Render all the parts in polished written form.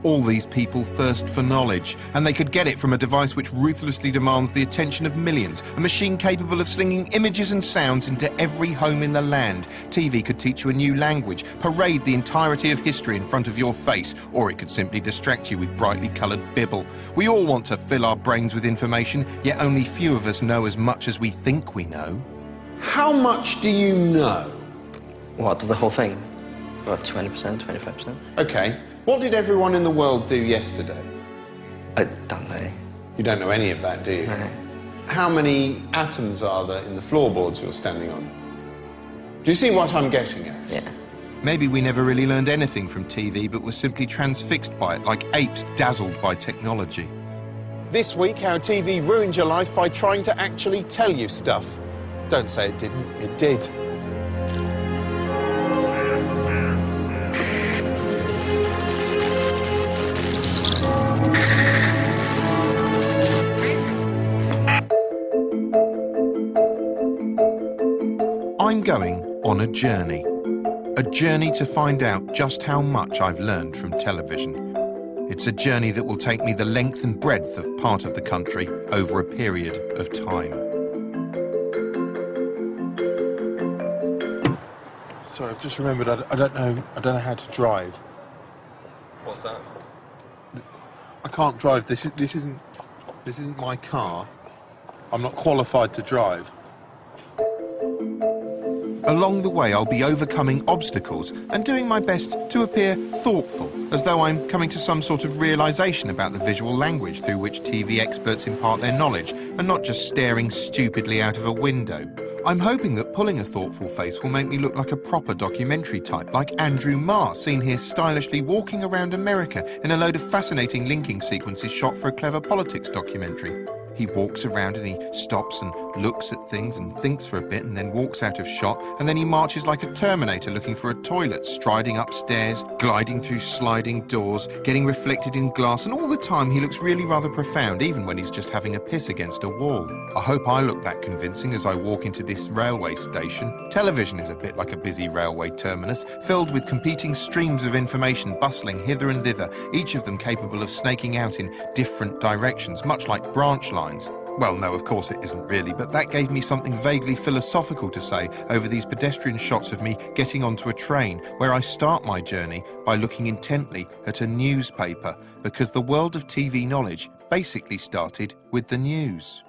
All these people thirst for knowledge, and they could get it from a device which ruthlessly demands the attention of millions, a machine capable of slinging images and sounds into every home in the land. TV could teach you a new language, parade the entirety of history in front of your face, or it could simply distract you with brightly coloured bibble. We all want to fill our brains with information, yet only few of us know as much as we think we know. How much do you know? What, of the whole thing? About 20%, 25%? OK. What did everyone in the world do yesterday? I don't know. You don't know any of that, do you? No. How many atoms are there in the floorboards you're standing on? Do you see what I'm getting at? Yeah. Maybe we never really learned anything from TV, but were simply transfixed by it, like apes dazzled by technology. This week, how TV ruined your life by trying to actually tell you stuff. Don't say it didn't, it did. I'm going on a journey to find out just how much I've learned from television. It's a journey that will take me the length and breadth of part of the country over a period of time. Sorry, I've just remembered I don't know how to drive. What's that? I can't drive. This isn't my car. I'm not qualified to drive. Along the way, I'll be overcoming obstacles and doing my best to appear thoughtful, as though I'm coming to some sort of realisation about the visual language through which TV experts impart their knowledge, and not just staring stupidly out of a window. I'm hoping that pulling a thoughtful face will make me look like a proper documentary type, like Andrew Marr, seen here stylishly walking around America in a load of fascinating linking sequences shot for a clever politics documentary. He walks around and he stops and looks at things and thinks for a bit and then walks out of shot, and then he marches like a Terminator looking for a toilet, striding upstairs, gliding through sliding doors, getting reflected in glass, and all the time he looks really rather profound, even when he's just having a piss against a wall. I hope I look that convincing as I walk into this railway station. Television is a bit like a busy railway terminus, filled with competing streams of information bustling hither and thither, each of them capable of snaking out in different directions, much like branch lines. Well, no, of course it isn't really, but that gave me something vaguely philosophical to say over these pedestrian shots of me getting onto a train, where I start my journey by looking intently at a newspaper, because the world of TV knowledge basically started with the news.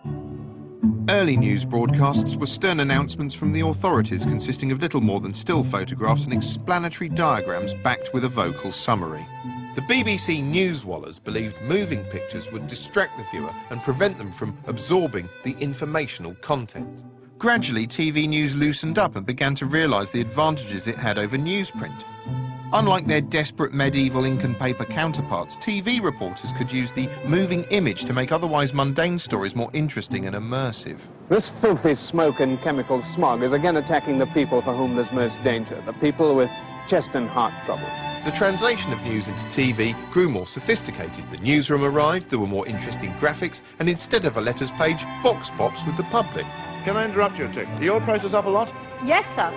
Early news broadcasts were stern announcements from the authorities consisting of little more than still photographs and explanatory diagrams backed with a vocal summary. The BBC newswallers believed moving pictures would distract the viewer and prevent them from absorbing the informational content. Gradually, TV news loosened up and began to realise the advantages it had over newsprint. Unlike their desperate medieval ink and paper counterparts, TV reporters could use the moving image to make otherwise mundane stories more interesting and immersive. This filthy smoke and chemical smog is again attacking the people for whom there's most danger, the people with chest and heart troubles. The translation of news into TV grew more sophisticated. The newsroom arrived, there were more interesting graphics, and instead of a letters page, vox pops with the public. Can I interrupt you, Tick? Are your prices up a lot? Yes, sir.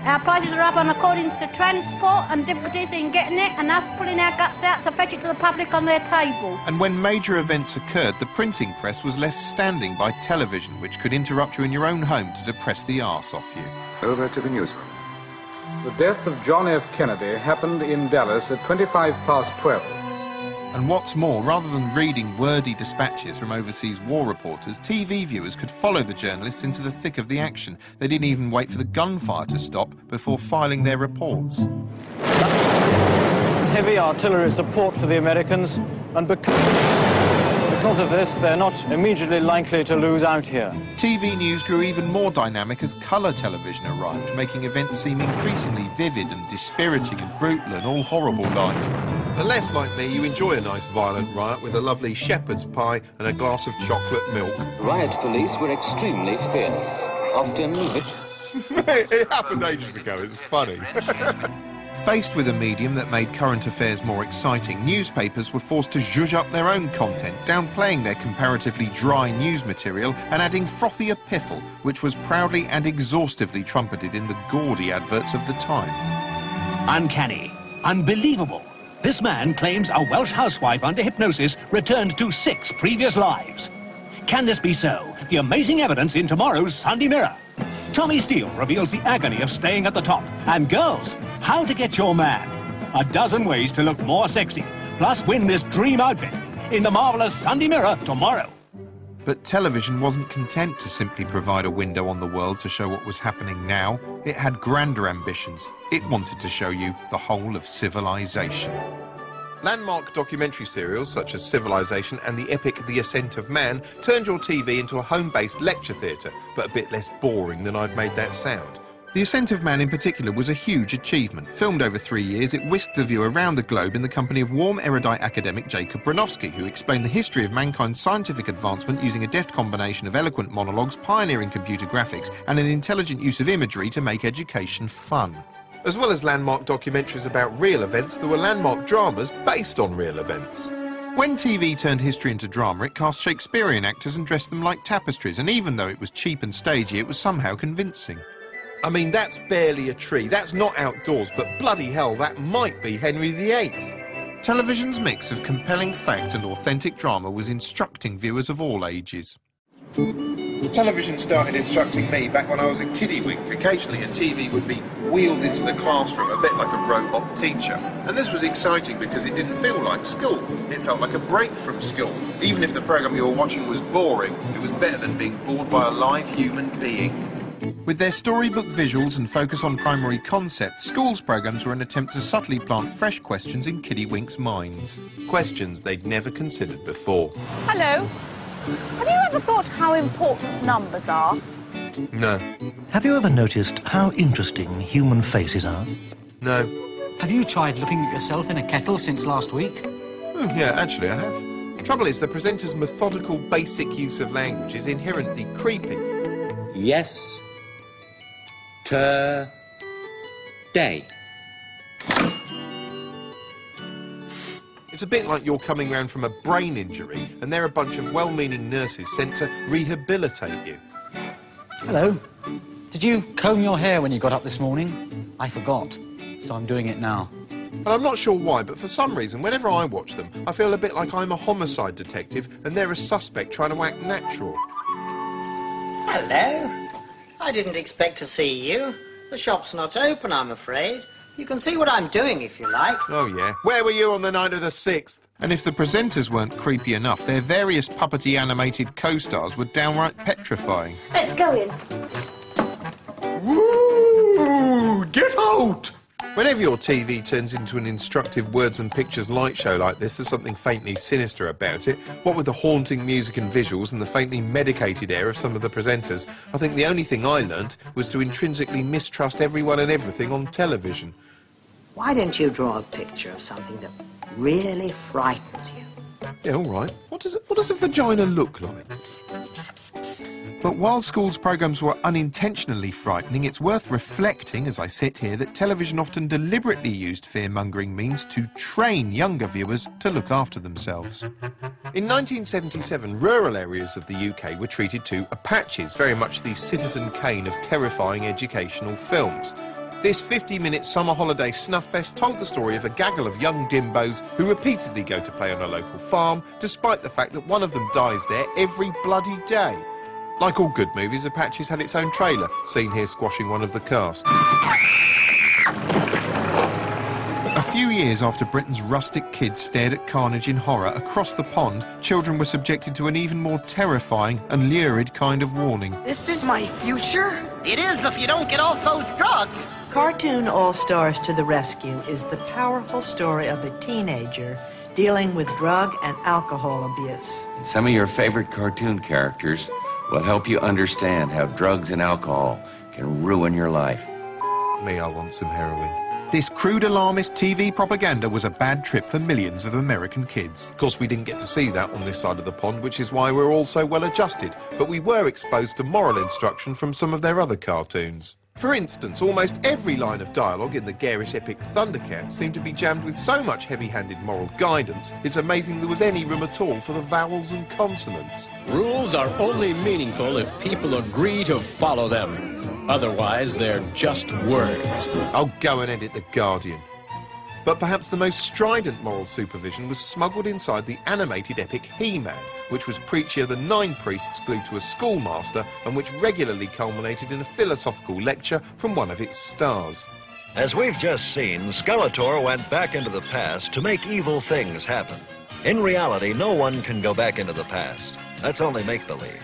Our prices are up on according to transport and difficulties in getting it, and us pulling our guts out to fetch it to the public on their table. And when major events occurred, the printing press was left standing by television, which could interrupt you in your own home to depress the arse off you. Over to the newsroom. The death of John F. Kennedy happened in Dallas at 12:25. And what's more, rather than reading wordy dispatches from overseas war reporters, TV viewers could follow the journalists into the thick of the action. They didn't even wait for the gunfire to stop before filing their reports. It's heavy artillery support for the Americans, and because of this, they're not immediately likely to lose out here. TV news grew even more dynamic as colour television arrived, making events seem increasingly vivid and dispiriting and brutal and all horrible-like. Unless, like me, you enjoy a nice violent riot with a lovely shepherd's pie and a glass of chocolate milk. Riot police were extremely fierce, often... It happened ages ago, it's funny. Faced with a medium that made current affairs more exciting, newspapers were forced to zhuzh up their own content, downplaying their comparatively dry news material and adding frothier piffle, which was proudly and exhaustively trumpeted in the gaudy adverts of the time. Uncanny, unbelievable, This man claims a Welsh housewife under hypnosis returned to 6 previous lives. Can this be so? The amazing evidence in tomorrow's Sunday Mirror. Tommy Steele reveals the agony of staying at the top. And girls, how to get your man. A dozen ways to look more sexy. Plus win this dream outfit in the marvellous Sunday Mirror tomorrow. But television wasn't content to simply provide a window on the world to show what was happening now. It had grander ambitions. It wanted to show you the whole of civilization. Landmark documentary serials such as Civilization and the epic The Ascent of Man turned your TV into a home-based lecture theatre, but a bit less boring than I've made that sound. The Ascent of Man in particular was a huge achievement. Filmed over 3 years, it whisked the viewer around the globe in the company of warm, erudite academic Jacob Bronowski, who explained the history of mankind's scientific advancement using a deft combination of eloquent monologues, pioneering computer graphics, and an intelligent use of imagery to make education fun. As well as landmark documentaries about real events, there were landmark dramas based on real events. When TV turned history into drama, it cast Shakespearean actors and dressed them like tapestries, and even though it was cheap and stagey, it was somehow convincing. I mean, that's barely a tree, that's not outdoors, but bloody hell, that might be Henry VIII. Television's mix of compelling fact and authentic drama was instructing viewers of all ages. Television started instructing me back when I was a kiddie-wink. Occasionally a TV would be wheeled into the classroom, a bit like a robot teacher. And this was exciting because it didn't feel like school. It felt like a break from school. Even if the programme you were watching was boring, it was better than being bored by a live human being. With their storybook visuals and focus on primary concepts, schools' programmes were an attempt to subtly plant fresh questions in Kiddie-Wink's minds. Questions they'd never considered before. Hello. Have you ever thought how important numbers are? No. Have you ever noticed how interesting human faces are? No. Have you tried looking at yourself in a kettle since last week? Yeah, actually I have. Trouble is, the presenter's methodical, basic use of language is inherently creepy. Yes. Day. It's a bit like you're coming round from a brain injury and they're a bunch of well-meaning nurses sent to rehabilitate you. Hello. Did you comb your hair when you got up this morning? I forgot, so I'm doing it now. And I'm not sure why, but for some reason, whenever I watch them, I feel a bit like I'm a homicide detective and they're a suspect trying to act natural. Hello. I didn't expect to see you. The shop's not open, I'm afraid. You can see what I'm doing if you like. Oh, yeah. Where were you on the night of the 6th? And if the presenters weren't creepy enough, their various puppety animated co-stars were downright petrifying. Let's go in. Woo! Get out! Whenever your TV turns into an instructive words and pictures light show like this, there's something faintly sinister about it. What with the haunting music and visuals and the faintly medicated air of some of the presenters, I think the only thing I learnt was to intrinsically mistrust everyone and everything on television. Why don't you draw a picture of something that really frightens you? Yeah, all right. What does a vagina look like? But while schools' programmes were unintentionally frightening, it's worth reflecting, as I sit here, that television often deliberately used fear-mongering means to train younger viewers to look after themselves. In 1977, rural areas of the UK were treated to Apaches, very much the Citizen Kane of terrifying educational films. This 50-minute summer holiday snuff fest told the story of a gaggle of young dimbos who repeatedly go to play on a local farm, despite the fact that one of them dies there every bloody day. Like all good movies, Apaches had its own trailer, seen here squashing one of the cast. A few years after Britain's rustic kids stared at carnage in horror, across the pond, children were subjected to an even more terrifying and lurid kind of warning. This is my future? It is if you don't get off those drugs. Cartoon All-Stars to the Rescue is the powerful story of a teenager dealing with drug and alcohol abuse. Some of your favorite cartoon characters will help you understand how drugs and alcohol can ruin your life. Me, I want some heroin. This crude alarmist TV propaganda was a bad trip for millions of American kids. Of course, we didn't get to see that on this side of the pond, which is why we're all so well adjusted, but we were exposed to moral instruction from some of their other cartoons. For instance, almost every line of dialogue in the garish epic Thundercats seemed to be jammed with so much heavy-handed moral guidance, it's amazing there was any room at all for the vowels and consonants. Rules are only meaningful if people agree to follow them. Otherwise, they're just words. I'll go and edit The Guardian. But perhaps the most strident moral supervision was smuggled inside the animated epic He-Man, which was preachier than 9 priests glued to a schoolmaster and which regularly culminated in a philosophical lecture from one of its stars. As we've just seen, Skeletor went back into the past to make evil things happen. In reality, no one can go back into the past. That's only make-believe.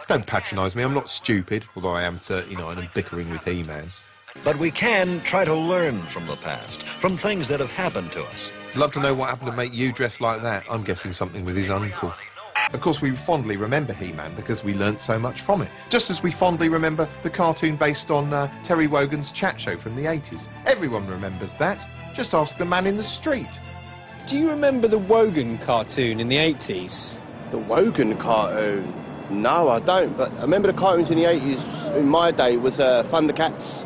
Don't patronise me, I'm not stupid, although I am 39 and bickering with He-Man. But we can try to learn from the past, from things that have happened to us. Love to know what happened to make you dress like that. I'm guessing something with his uncle. Of course, we fondly remember He-Man because we learnt so much from it. Just as we fondly remember the cartoon based on Terry Wogan's Chat Show from the 80s. Everyone remembers that. Just ask the man in the street. Do you remember the Wogan cartoon in the 80s? The Wogan cartoon? No, I don't. But I remember the cartoons in the 80s, in my day, was Thundercats,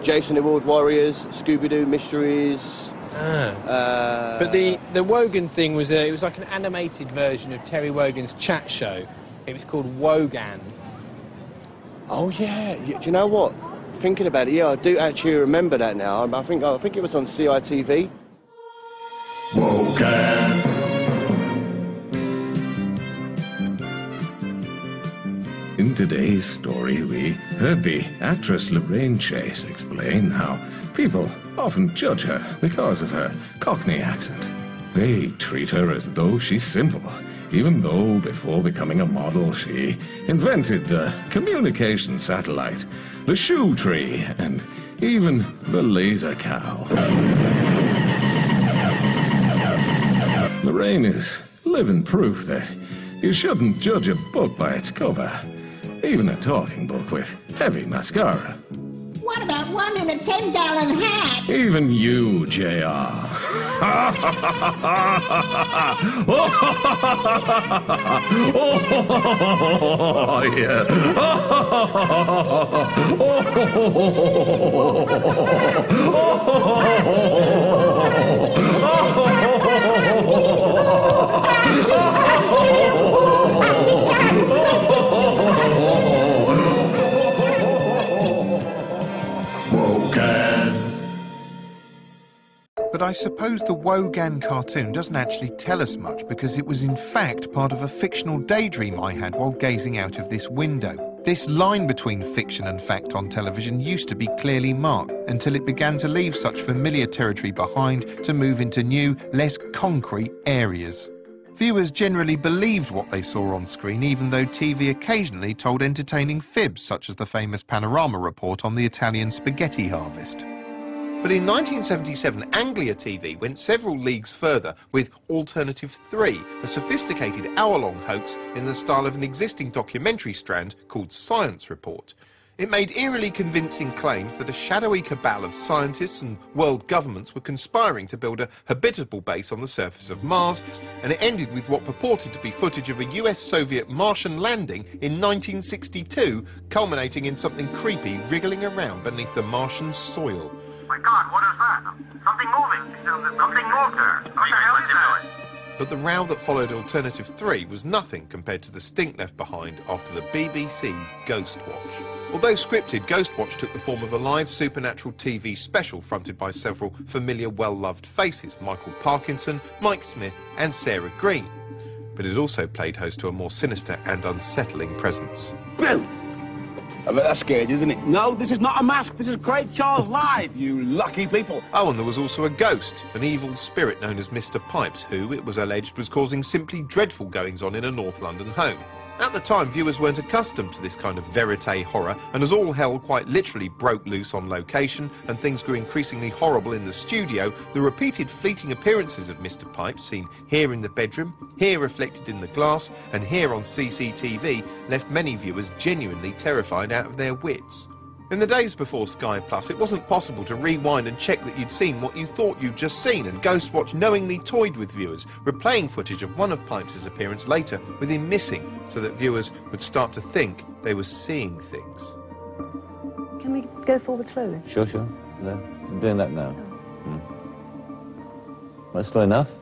Jason the World Warriors, Scooby-Doo Mysteries. But the Wogan thing was it was like an animated version of Terry Wogan's Chat Show. It was called Wogan. Oh yeah. Do you know what? Thinking about it, yeah, I do actually remember that now. I think it was on CITV. Wogan. In today's story, we heard the actress Lorraine Chase explain how people often judge her because of her Cockney accent. They treat her as though she's simple, even though before becoming a model she invented the communication satellite, the shoe tree, and even the laser cow. Lorraine is living proof that you shouldn't judge a book by its cover, even a talking book with heavy mascara. What about one in a 10-gallon hat? Even you, JR. Oh, yeah. But I suppose the Wogan cartoon doesn't actually tell us much because it was in fact part of a fictional daydream I had while gazing out of this window. This line between fiction and fact on television used to be clearly marked until it began to leave such familiar territory behind to move into new, less concrete areas. Viewers generally believed what they saw on screen, even though TV occasionally told entertaining fibs, such as the famous Panorama report on the Italian spaghetti harvest. But in 1977, Anglia TV went several leagues further with Alternative 3, a sophisticated hour-long hoax in the style of an existing documentary strand called Science Report. It made eerily convincing claims that a shadowy cabal of scientists and world governments were conspiring to build a habitable base on the surface of Mars, and it ended with what purported to be footage of a US-Soviet Martian landing in 1962, culminating in something creepy wriggling around beneath the Martian soil. My God, what is that? Something moving. Something moved there. What the hell is that? But the row that followed Alternative 3 was nothing compared to the stink left behind after the BBC's Ghostwatch. Although scripted, Ghostwatch took the form of a live supernatural TV special fronted by several familiar, well-loved faces, Michael Parkinson, Mike Smith and Sarah Green. But it also played host to a more sinister and unsettling presence. Boom! I bet that scared you, didn't it? No, this is not a mask. This is Craig Charles live, you lucky people. Oh, and there was also a ghost, an evil spirit known as Mr. Pipes, who, it was alleged, was causing simply dreadful goings-on in a North London home. At the time, viewers weren't accustomed to this kind of verite horror, and as all hell quite literally broke loose on location and things grew increasingly horrible in the studio, the repeated fleeting appearances of Mr. Pipes, seen here in the bedroom, here reflected in the glass, and here on CCTV, left many viewers genuinely terrified out of their wits. In the days before Sky Plus, it wasn't possible to rewind and check that you'd seen what you thought you'd just seen, and Ghostwatch knowingly toyed with viewers, replaying footage of one of Pipes' appearance later with him missing, so that viewers would start to think they were seeing things. Can we go forward slowly? Sure. No, I'm doing that now. Well, slow enough?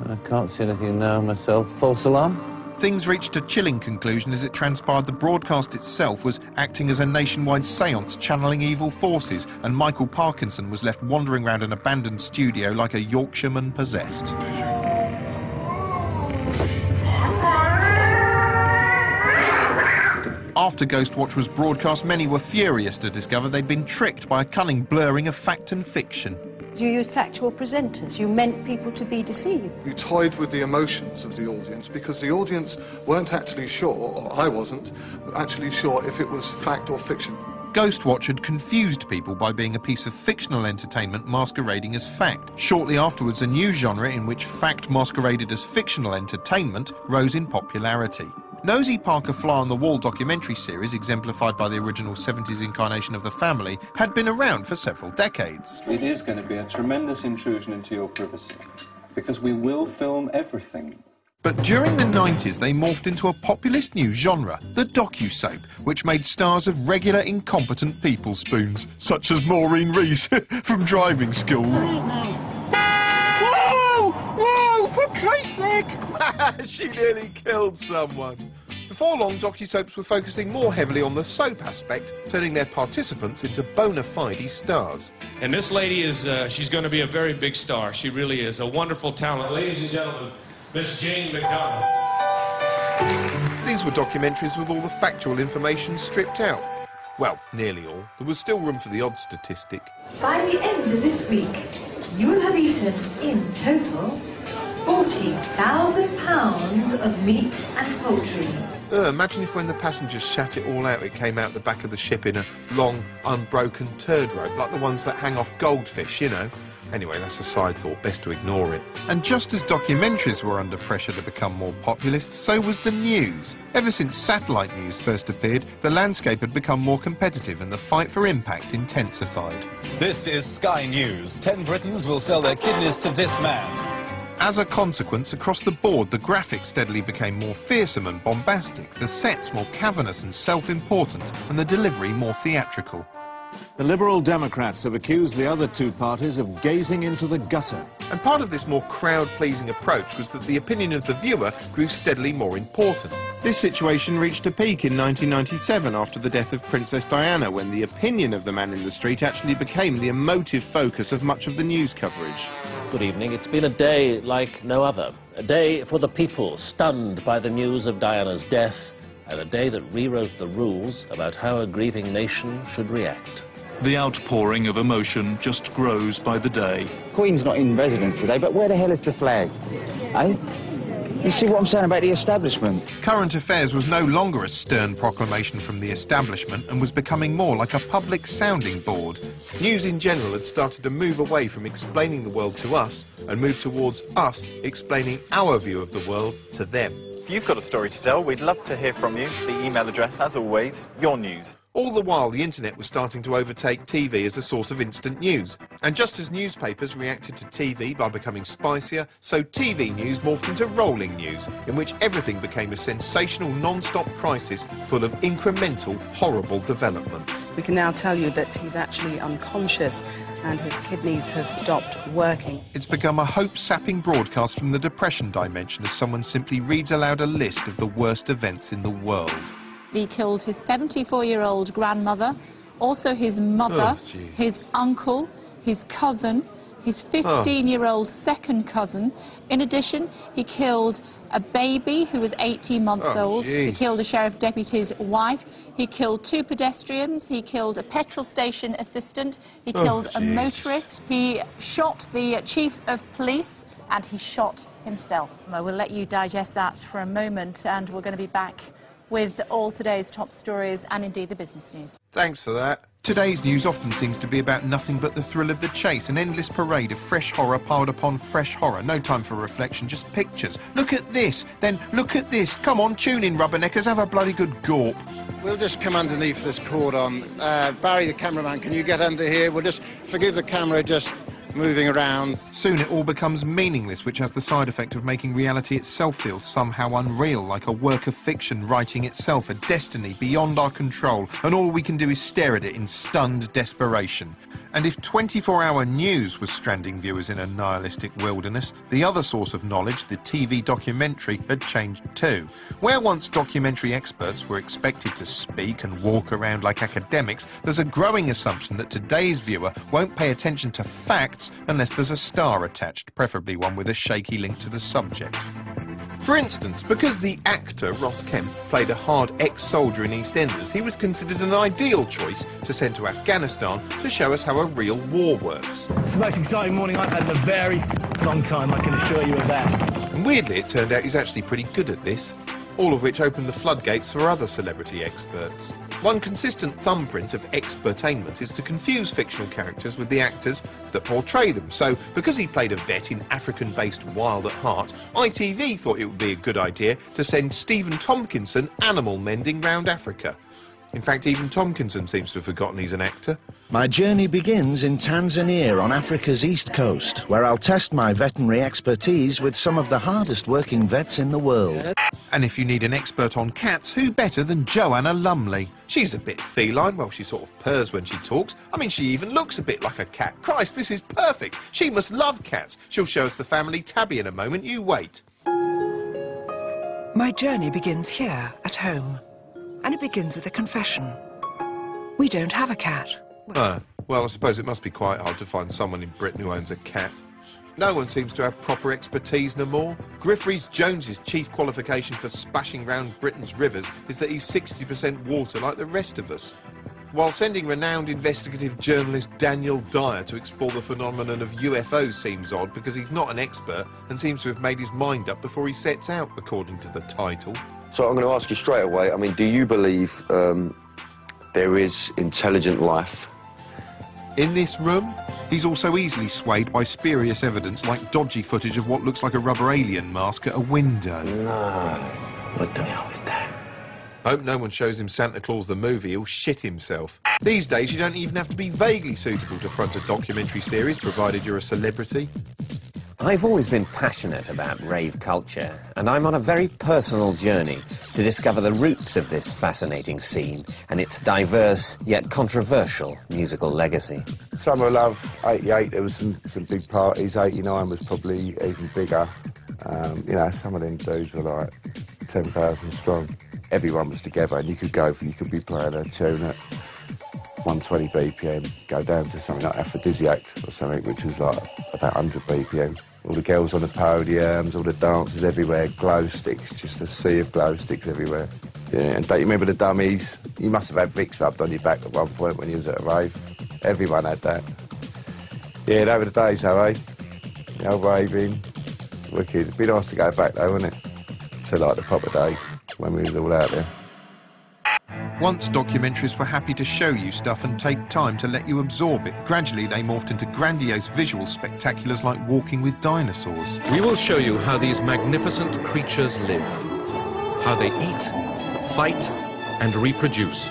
I can't see anything now myself. False alarm? Things reached a chilling conclusion as it transpired the broadcast itself was acting as a nationwide séance channeling evil forces, and Michael Parkinson was left wandering around an abandoned studio like a Yorkshireman possessed. After Ghostwatch was broadcast, many were furious to discover they'd been tricked by a cunning blurring of fact and fiction. You used factual presenters. You meant people to be deceived. You toyed with the emotions of the audience because the audience weren't actually sure, or I wasn't, actually sure if it was fact or fiction. Ghostwatch had confused people by being a piece of fictional entertainment masquerading as fact. Shortly afterwards, a new genre in which fact masqueraded as fictional entertainment rose in popularity. Nosy Parker Fly-on-the-Wall documentary series, exemplified by the original 70s incarnation of The Family, had been around for several decades. It is going to be a tremendous intrusion into your privacy, because we will film everything. But during the 90s, they morphed into a populist new genre, the docu-soap, which made stars of regular incompetent people spoons, such as Maureen Rees from Driving School. Whoa! For Christ's sake! She nearly killed someone. Before long, docu-soaps were focusing more heavily on the soap aspect, turning their participants into bona fide stars. And this lady is, she's going to be a very big star. She really is. A wonderful talent. Ladies and gentlemen, Miss Jane McDonald. These were documentaries with all the factual information stripped out. Well, nearly all. There was still room for the odd statistic. By the end of this week, you will have eaten, in total, 40,000 pounds of meat and poultry. Imagine if when the passengers shat it all out, it came out the back of the ship in a long, unbroken turd rope, like the ones that hang off goldfish, you know. Anyway, that's a side thought, best to ignore it. And just as documentaries were under pressure to become more populist, so was the news. Ever since satellite news first appeared, the landscape had become more competitive and the fight for impact intensified. This is Sky News. 10 Britons will sell their kidneys to this man. As a consequence, across the board, the graphics steadily became more fearsome and bombastic, the sets more cavernous and self-important, and the delivery more theatrical. The Liberal Democrats have accused the other two parties of gazing into the gutter. And part of this more crowd-pleasing approach was that the opinion of the viewer grew steadily more important. This situation reached a peak in 1997 after the death of Princess Diana, when the opinion of the man in the street actually became the emotive focus of much of the news coverage. Good evening. It's been a day like no other. A day for the people stunned by the news of Diana's death, and a day that rewrote the rules about how a grieving nation should react. The outpouring of emotion just grows by the day. Queen's not in residence today, but where the hell is the flag? Eh? You see what I'm saying about the establishment? Current Affairs was no longer a stern proclamation from the establishment and was becoming more like a public sounding board. News in general had started to move away from explaining the world to us and move towards us explaining our view of the world to them. If you've got a story to tell, we'd love to hear from you. The email address, as always, yournews. All the while, the internet was starting to overtake TV as a source of instant news. And just as newspapers reacted to TV by becoming spicier, so TV news morphed into rolling news, in which everything became a sensational non-stop crisis full of incremental, horrible developments. We can now tell you that he's actually unconscious and his kidneys have stopped working. It's become a hope-sapping broadcast from the depression dimension as someone simply reads aloud a list of the worst events in the world. He killed his 74-year-old grandmother, also his mother, his uncle, his cousin, his 15-year-old second cousin. In addition, he killed a baby who was 18 months old. He killed a sheriff deputy's wife. He killed 2 pedestrians. He killed a petrol station assistant. He killed a motorist. He shot the chief of police, and he shot himself. Well, we'll let you digest that for a moment, and we're going to be back with all today's top stories and indeed the business news. Thanks for that. Today's news often seems to be about nothing but the thrill of the chase, an endless parade of fresh horror piled upon fresh horror. No time for reflection, just pictures. Look at this, then look at this. Come on, tune in, rubberneckers, have a bloody good gawp. We'll just come underneath this cordon. Barry, the cameraman, can you get under here? We'll just forgive the camera just moving around. Soon it all becomes meaningless, which has the side effect of making reality itself feel somehow unreal, like a work of fiction writing itself, a destiny beyond our control, and all we can do is stare at it in stunned desperation. And if 24-hour news was stranding viewers in a nihilistic wilderness, the other source of knowledge, the TV documentary, had changed too. Where once documentary experts were expected to speak and walk around like academics, there's a growing assumption that today's viewer won't pay attention to facts unless there's a star attached, preferably one with a shaky link to the subject. For instance, because the actor Ross Kemp played a hard ex-soldier in EastEnders, he was considered an ideal choice to send to Afghanistan to show us how a real war works. It's the most exciting morning I've had in a very long time, I can assure you of that. And weirdly, it turned out he's actually pretty good at this, all of which opened the floodgates for other celebrity experts. One consistent thumbprint of expertainment is to confuse fictional characters with the actors that portray them. So, because he played a vet in African-based Wild at Heart, ITV thought it would be a good idea to send Stephen Tompkinson animal mending round Africa. In fact, even Tompkinson seems to have forgotten he's an actor. My journey begins in Tanzania on Africa's east coast, where I'll test my veterinary expertise with some of the hardest working vets in the world. And if you need an expert on cats, who better than Joanna Lumley? She's a bit feline, well, she sort of purrs when she talks. I mean, she even looks a bit like a cat. Christ, this is perfect. She must love cats. She'll show us the family Tabby in a moment, you wait. My journey begins here, at home. And it begins with a confession. We don't have a cat. Well, I suppose it must be quite hard to find someone in Britain who owns a cat. No one seems to have proper expertise no more. Griff Rhys-Jones's chief qualification for splashing round Britain's rivers is that he's 60% water like the rest of us. While sending renowned investigative journalist Daniel Dyer to explore the phenomenon of UFOs seems odd because he's not an expert and seems to have made his mind up before he sets out, according to the title. So I'm going to ask you straight away, I mean, do you believe there is intelligent life in this room? He's also easily swayed by spurious evidence like dodgy footage of what looks like a rubber alien mask at a window. No. What the hell is that? Hope no one shows him Santa Claus the movie, he'll shit himself. These days you don't even have to be vaguely suitable to front a documentary series, provided you're a celebrity. I've always been passionate about rave culture, and I'm on a very personal journey to discover the roots of this fascinating scene and its diverse yet controversial musical legacy. Summer of Love, 88, there was some big parties. 89 was probably even bigger. You know, some of them dudes were like 10,000 strong. Everyone was together, and you could be playing a tune at 120 BPM, go down to something like Aphrodisiac or something, which was like about 100 BPM. All the girls on the podiums, all the dancers everywhere, glow sticks, just a sea of glow sticks everywhere. Yeah, and don't you remember the dummies? You must have had Vicks rubbed on your back at one point when you was at a rave. Everyone had that. Yeah, they were the days, though, eh? The old raving. Wicked. It'd be nice to go back, though, wouldn't it? To, like, the proper days, when we was all out there. Once documentaries were happy to show you stuff and take time to let you absorb it. Gradually they morphed into grandiose visual spectaculars like Walking with Dinosaurs. We will show you how these magnificent creatures live, how they eat, fight and reproduce.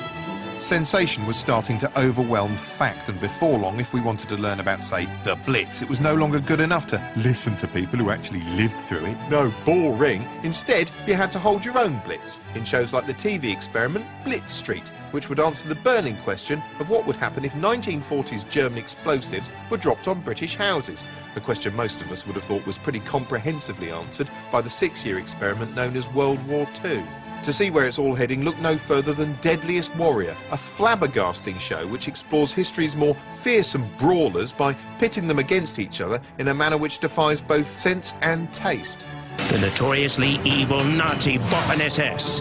Sensation was starting to overwhelm fact, and before long, if we wanted to learn about, say, the Blitz, it was no longer good enough to listen to people who actually lived through it. No, boring. Instead, you had to hold your own Blitz in shows like the TV experiment Blitz Street, which would answer the burning question of what would happen if 1940s German explosives were dropped on British houses, a question most of us would have thought was pretty comprehensively answered by the 6-year experiment known as World War II. To see where it's all heading, look no further than Deadliest Warrior, a flabbergasting show which explores history's more fearsome brawlers by pitting them against each other in a manner which defies both sense and taste. The notoriously evil Nazi Waffen-SS,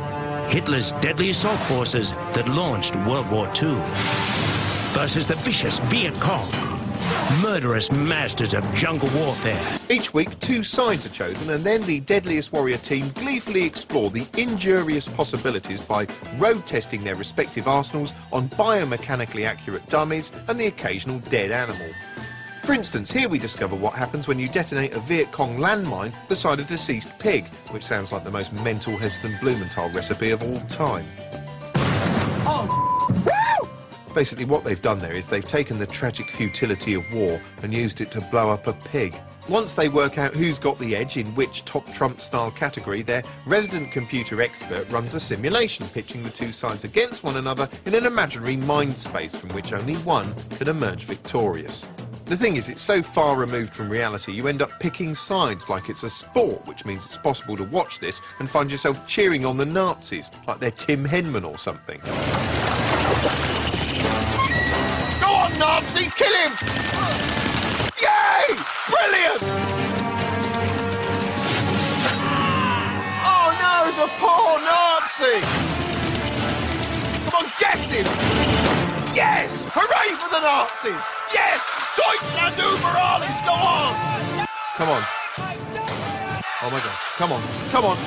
Hitler's deadly assault forces that launched World War II, versus the vicious Viet Cong, murderous masters of jungle warfare. Each week, 2 sides are chosen, and then the Deadliest Warrior team gleefully explore the injurious possibilities by road testing their respective arsenals on biomechanically accurate dummies and the occasional dead animal. For instance, here we discover what happens when you detonate a Viet Cong landmine beside a deceased pig, which sounds like the most mental Heston Blumenthal recipe of all time. Basically what they've done there is they've taken the tragic futility of war and used it to blow up a pig. Once they work out who's got the edge in which top trump style category, their resident computer expert runs a simulation pitching the two sides against one another in an imaginary mind space from which only one can emerge victorious. The thing is, it's so far removed from reality you end up picking sides like it's a sport, which means it's possible to watch this and find yourself cheering on the Nazis like they're Tim Henman or something. Go on, Nazi, kill him! Yay! Brilliant! Oh no, the poor Nazi! Come on, get him! Yes! Hooray for the Nazis! Yes! Deutschland über alles! Go on! Come on. Oh my God. Come on. Come on.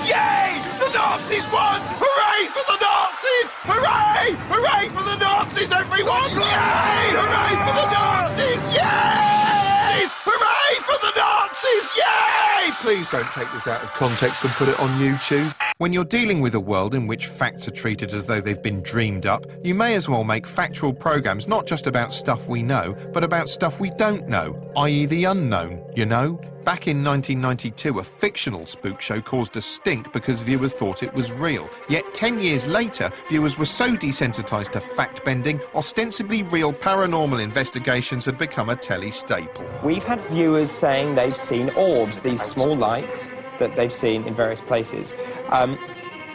Yay! The Nazis won! Hooray for the Nazis! Hooray! Hooray for the Nazis, everyone! Yay! Hooray for the Nazis! Yay! Hooray for the Nazis! Yay! Please don't take this out of context and put it on YouTube. When you're dealing with a world in which facts are treated as though they've been dreamed up, you may as well make factual programs not just about stuff we know, but about stuff we don't know, i.e. the unknown, you know? Back in 1992, a fictional spook show caused a stink because viewers thought it was real. Yet 10 years later, viewers were so desensitised to fact-bending, ostensibly real paranormal investigations had become a telly staple. We've had viewers saying they've seen orbs, these small lights that they've seen in various places.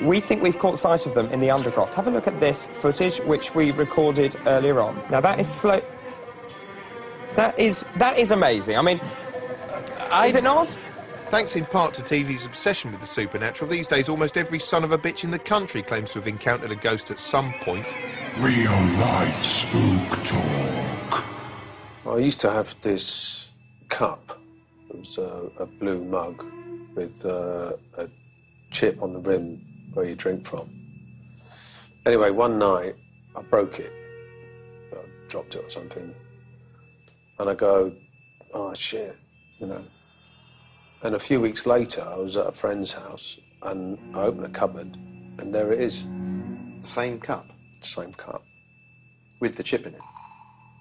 We think we've caught sight of them in the Undergroft. Have a look at this footage, which we recorded earlier on. Now, that is slow. That is amazing. I mean, is it not? Thanks in part to TV's obsession with the supernatural, these days almost every son of a bitch in the country claims to have encountered a ghost at some point. Real life spook talk. I used to have this cup. It was a blue mug with a chip on the rim where you drink from. Anyway, one night I broke it. I dropped it or something. And I go, oh shit, you know. And a few weeks later, I was at a friend's house and I opened a cupboard and there it is. The same cup? Same cup. With the chip in it?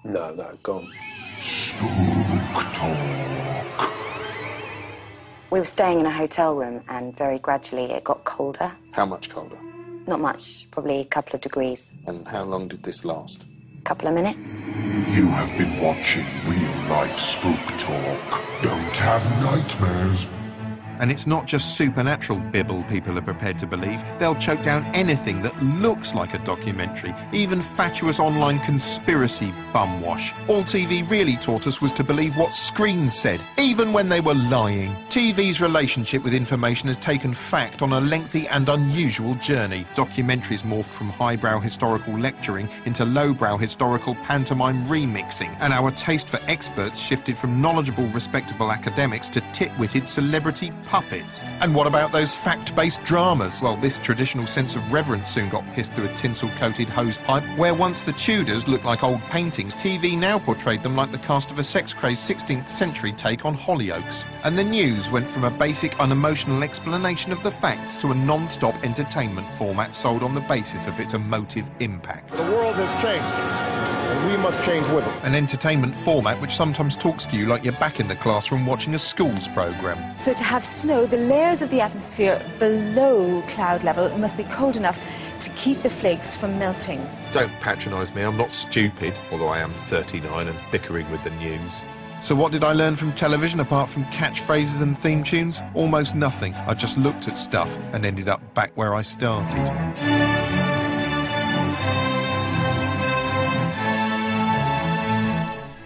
No, gone. Spook talk. We were staying in a hotel room and very gradually it got colder. How much colder? Not much, probably a couple of degrees. And how long did this last? A couple of minutes. You have been watching Real Life Spook Talk. Don't have nightmares. And it's not just supernatural bibble people are prepared to believe. They'll choke down anything that looks like a documentary, even fatuous online conspiracy bumwash. All TV really taught us was to believe what screens said, even when they were lying. TV's relationship with information has taken fact on a lengthy and unusual journey. Documentaries morphed from highbrow historical lecturing into lowbrow historical pantomime remixing, and our taste for experts shifted from knowledgeable, respectable academics to tit-witted celebrity puppets. And what about those fact-based dramas? Well, this traditional sense of reverence soon got pissed through a tinsel-coated hosepipe. Where once the Tudors looked like old paintings, TV now portrayed them like the cast of a sex-crazed 16th century take on Hollyoaks. And the news went from a basic, unemotional explanation of the facts to a non-stop entertainment format sold on the basis of its emotive impact. The world has changed, and we must change with it. An entertainment format which sometimes talks to you like you're back in the classroom watching a school's programme. So to have snow, the layers of the atmosphere below cloud level must be cold enough to keep the flakes from melting. Don't patronise me, I'm not stupid, although I am 39 and bickering with the news. So what did I learn from television apart from catchphrases and theme tunes? Almost nothing. I just looked at stuff and ended up back where I started.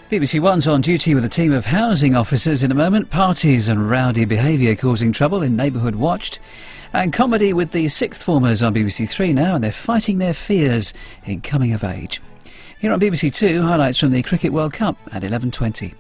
BBC One's on duty with a team of housing officers in a moment. Parties and rowdy behaviour causing trouble in Neighbourhood Watched. And comedy with the sixth formers on BBC Three now, and they're fighting their fears in coming of age. Here on BBC Two, highlights from the Cricket World Cup at 11:20.